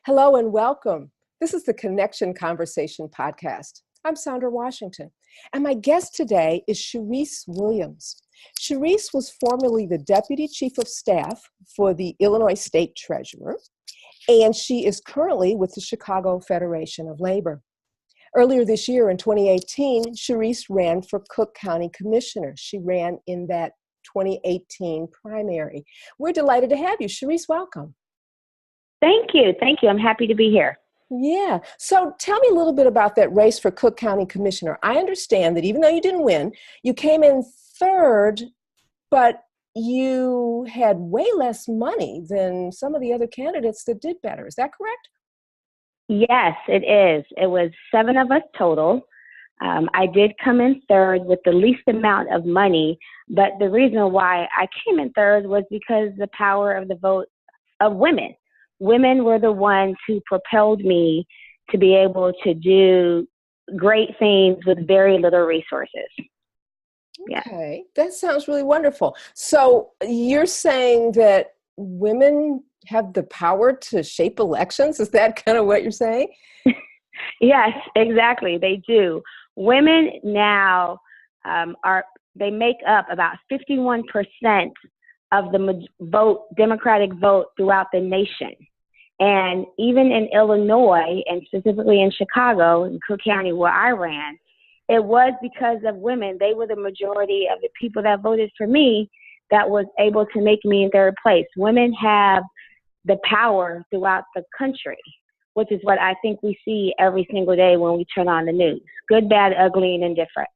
Hello and welcome. This is the Connection Conversation podcast. I'm Saundra Washington, and my guest today is Charise Williams. Charise was formerly the Deputy Chief of Staff for the Illinois State Treasurer, and she is currently with the Chicago Federation of Labor. Earlier this year in 2018, Charise ran for Cook County Commissioner. She ran in that 2018 primary. We're delighted to have you. Charise, welcome. Thank you. Thank you. I'm happy to be here. Yeah. So tell me a little bit about that race for Cook County Commissioner. I understand that even though you didn't win, you came in third, but you had way less money than some of the other candidates that did better. Is that correct? Yes, it is. It was 7 of us total. I did come in third with the least amount of money, but the reason why I came in third was because the power of the vote of women. Women were the ones who propelled me to be able to do great things with very little resources. Okay, that sounds really wonderful. So you're saying that women have the power to shape elections? Is that kind of what you're saying? Yes, exactly. They do. Women now they make up about 51% of the Democratic vote throughout the nation. And even in Illinois, and specifically in Chicago, in Cook County where I ran, it was because of women. They were the majority of the people that voted for me that was able to make me in third place. Women have the power throughout the country, which is what I think we see every single day when we turn on the news. Good, bad, ugly, and indifferent.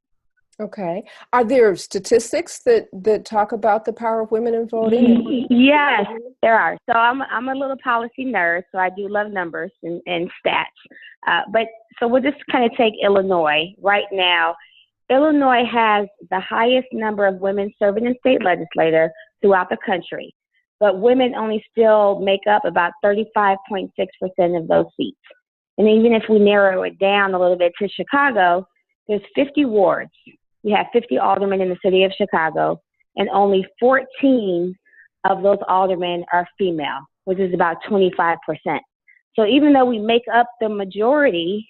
Okay. Are there statistics that talk about the power of women in voting? Yes, there are. So I'm a little policy nerd, so I do love numbers and stats. But so we'll just kind of take Illinois. Right now, Illinois has the highest number of women serving in state legislature throughout the country. But women only still make up about 35.6% of those seats. And even if we narrow it down a little bit to Chicago, there's 50 wards. We have 50 aldermen in the city of Chicago, and only 14 of those aldermen are female, which is about 25%. So even though we make up the majority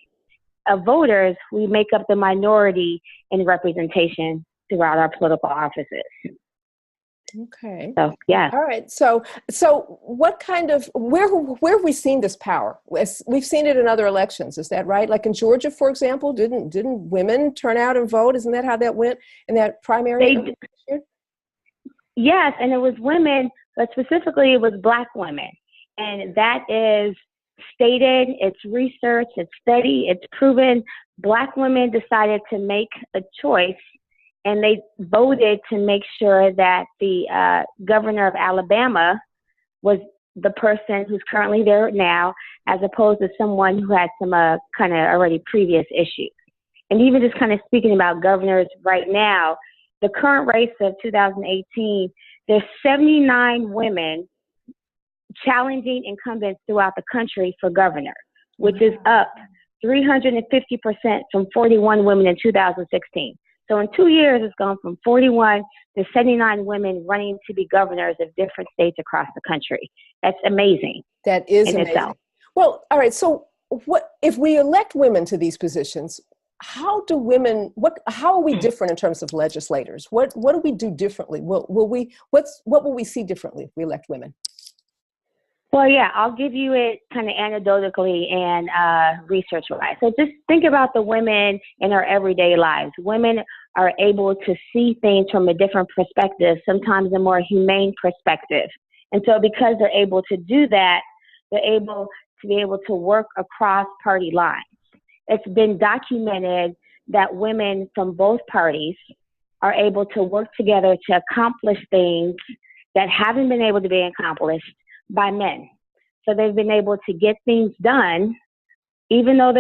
of voters, we make up the minority in representation throughout our political offices. Okay. So, yeah. All right. So what kind of, where have we seen this power? We've seen it in other elections. Is that right? Like in Georgia, for example, didn't women turn out and vote? Isn't that how that went in that primary? Yes. And it was women, but specifically it was Black women. And that is stated, it's research, it's study, it's proven. Black women decided to make a choice, and they voted to make sure that the governor of Alabama was the person who's currently there now, as opposed to someone who had some kind of already previous issues. And even just kind of speaking about governors right now, the current race of 2018, there's 79 women challenging incumbents throughout the country for governor, which is up 350% from 41 women in 2016. So in 2 years, it's gone from 41 to 79 women running to be governors of different states across the country. That's amazing. That is in amazing. itself. Well, all right. So what if we elect women to these positions? How are we different in terms of legislators? What do we do differently? What will we see differently if we elect women? Well, yeah, I'll give you it kind of anecdotally and research-wise. So just think about the women in our everyday lives. Women are able to see things from a different perspective, sometimes a more humane perspective. And so because they're able to do that, they're able to work across party lines. It's been documented that women from both parties are able to work together to accomplish things that haven't been able to be accomplished by men. So they've been able to get things done, even though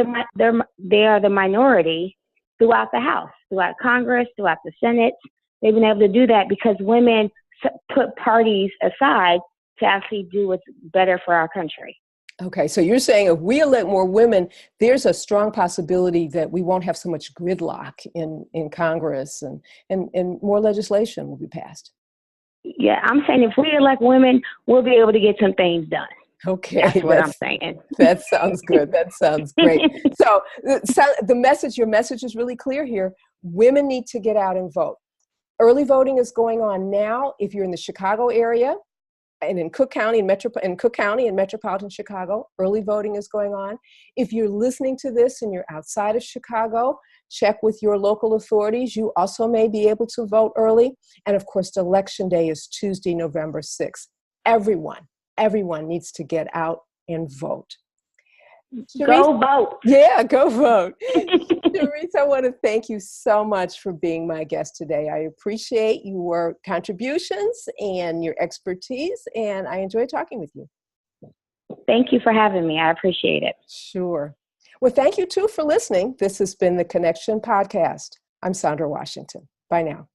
they are the minority throughout the House, throughout Congress, throughout the Senate. They've been able to do that because women put parties aside to actually do what's better for our country. Okay, so you're saying if we elect more women, there's a strong possibility that we won't have so much gridlock in Congress and more legislation will be passed. Yeah, I'm saying if we elect women, we'll be able to get some things done. Okay, That's what I'm saying. that sounds good. That sounds great. So your message is really clear here. Women need to get out and vote. Early voting is going on now. If you're in the Chicago area and in Cook County and metropolitan Chicago, early voting is going on. If you're listening to this and you're outside of Chicago, check with your local authorities. You also may be able to vote early. And of course, Election Day is Tuesday, November 6th. Everyone needs to get out and vote. Charise, Go vote. Yeah, go vote. Charise, I want to thank you so much for being my guest today. I appreciate your contributions and your expertise, and I enjoy talking with you. Thank you for having me. I appreciate it. Sure. Well, thank you too for listening. This has been the Connection Podcast. I'm Saundra Washington. Bye now.